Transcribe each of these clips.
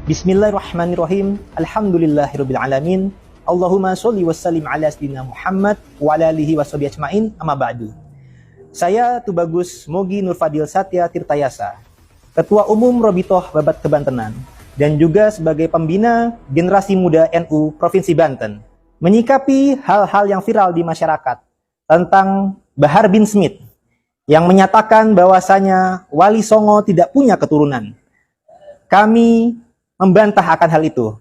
Bismillahirrahmanirrahim. Alhamdulillahirabbil alamin. Allahumma sholli wassallim ala sayyidina Muhammad wa ala alihi washabihi ajmain. Amma ba'du. Saya Tubagus Mogi Nurfadil Satya Tirtayasa, Ketua Umum Robitoh Babat Kebantenan, dan juga sebagai pembina Generasi Muda NU Provinsi Banten, menyikapi hal-hal yang viral di masyarakat tentang Bahar bin Smith yang menyatakan bahwasanya Wali Songo tidak punya keturunan. Kami membantah akan hal itu.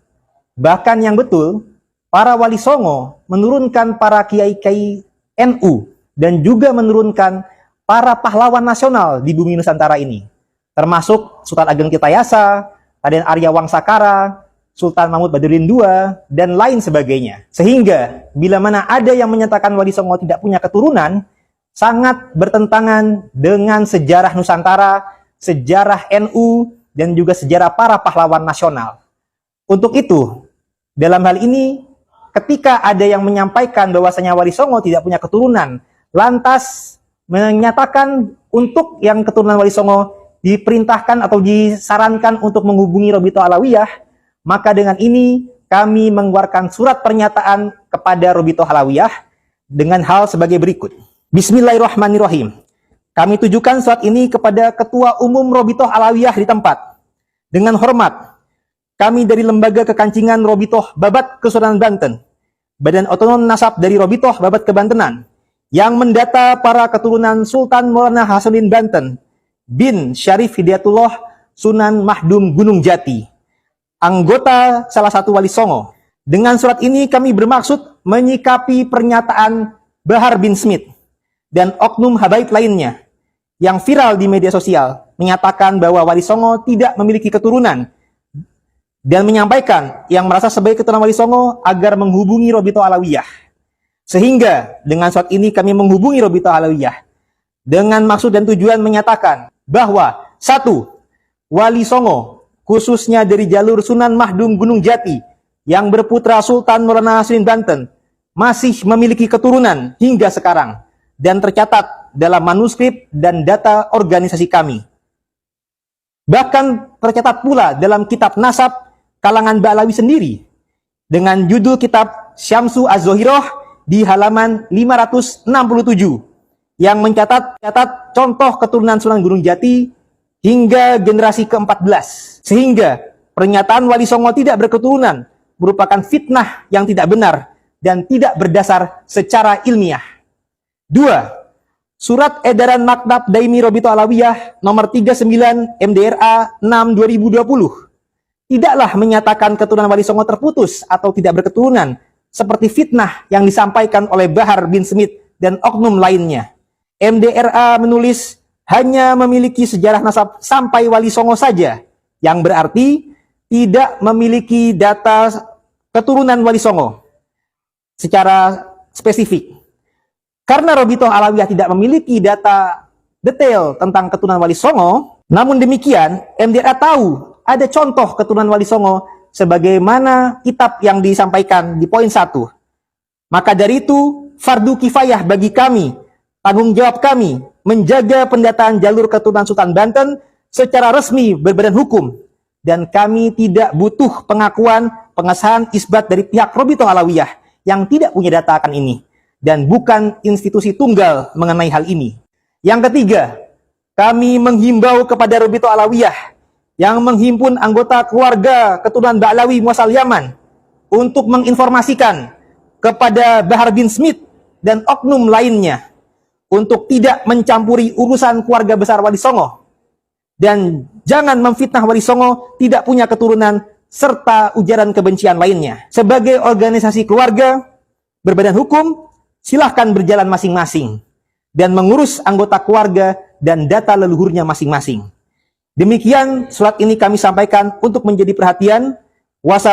Bahkan yang betul, para Wali Songo menurunkan para kiai-kiai NU dan juga menurunkan para pahlawan nasional di bumi Nusantara ini, termasuk Sultan Ageng Tirtayasa, Raden Arya Wangsakara, Sultan Mahmud Badurin II, dan lain sebagainya. Sehingga bila mana ada yang menyatakan Wali Songo tidak punya keturunan, sangat bertentangan dengan sejarah Nusantara, sejarah NU, dan juga sejarah para pahlawan nasional. Untuk itu, dalam hal ini, ketika ada yang menyampaikan bahwasanya Wali Songo tidak punya keturunan, lantas menyatakan untuk yang keturunan Wali Songo diperintahkan atau disarankan untuk menghubungi Robitoh Alawiyah, maka dengan ini kami mengeluarkan surat pernyataan kepada Robitoh Alawiyah dengan hal sebagai berikut. Bismillahirrahmanirrahim. Kami tujukan surat ini kepada Ketua Umum Robitoh Alawiyah di tempat. Dengan hormat, kami dari Lembaga Kekancingan Robitoh Babat Kesultanan Banten, Badan Otonom Nasab dari Robitoh Babat Kebantenan, yang mendata para keturunan Sultan Maulana Hasanuddin Banten bin Syarif Hidayatullah Sunan Mahdum Gunung Jati, anggota salah satu Wali Songo. Dengan surat ini kami bermaksud menyikapi pernyataan Bahar bin Smith dan oknum habaib lainnya yang viral di media sosial menyatakan bahwa Wali Songo tidak memiliki keturunan dan menyampaikan yang merasa sebagai keturunan Wali Songo agar menghubungi Robitoh Alawiyah. Sehingga dengan surat ini kami menghubungi Robitoh Alawiyah dengan maksud dan tujuan menyatakan bahwa 1. Wali Songo khususnya dari jalur Sunan Mahdum Gunung Jati yang berputra Sultan Maulana Hasanuddin Banten masih memiliki keturunan hingga sekarang dan tercatat dalam manuskrip dan data organisasi kami. Bahkan tercatat pula dalam kitab nasab kalangan Ba'alawi sendiri dengan judul kitab Syamsu Az-Zohiroh di halaman 567 yang mencatat contoh keturunan Sunan Gunung Jati hingga generasi ke-14. Sehingga pernyataan Wali Songo tidak berketurunan merupakan fitnah yang tidak benar dan tidak berdasar secara ilmiah. 2. Surat Edaran Maktab Daimi Robitoh Alawiyah nomor 39 MDRA 6/2020 tidaklah menyatakan keturunan Wali Songo terputus atau tidak berketurunan seperti fitnah yang disampaikan oleh Bahar bin Smith dan oknum lainnya. MDRA menulis hanya memiliki sejarah nasab sampai Wali Songo saja, yang berarti tidak memiliki data keturunan Wali Songo secara spesifik. Karena Robitoh Alawiyah tidak memiliki data detail tentang keturunan Wali Songo, namun demikian MDRA tahu ada contoh keturunan Wali Songo sebagaimana kitab yang disampaikan di poin 1. Maka dari itu, fardu kifayah bagi kami, tanggung jawab kami menjaga pendataan jalur keturunan Sultan Banten secara resmi berbadan hukum, dan kami tidak butuh pengakuan pengesahan isbat dari pihak Robitoh Alawiyah yang tidak punya data akan ini dan bukan institusi tunggal mengenai hal ini. Yang ketiga, kami menghimbau kepada Robitoh Alawiyah yang menghimpun anggota keluarga keturunan Ba'alawi muasal Yaman untuk menginformasikan kepada Bahar bin Smith dan oknum lainnya untuk tidak mencampuri urusan keluarga besar Wali Songo dan jangan memfitnah Wali Songo tidak punya keturunan serta ujaran kebencian lainnya. Sebagai organisasi keluarga berbadan hukum, silahkan berjalan masing-masing dan mengurus anggota keluarga dan data leluhurnya masing-masing. Demikian surat ini kami sampaikan untuk menjadi perhatian. Wassalamualaikum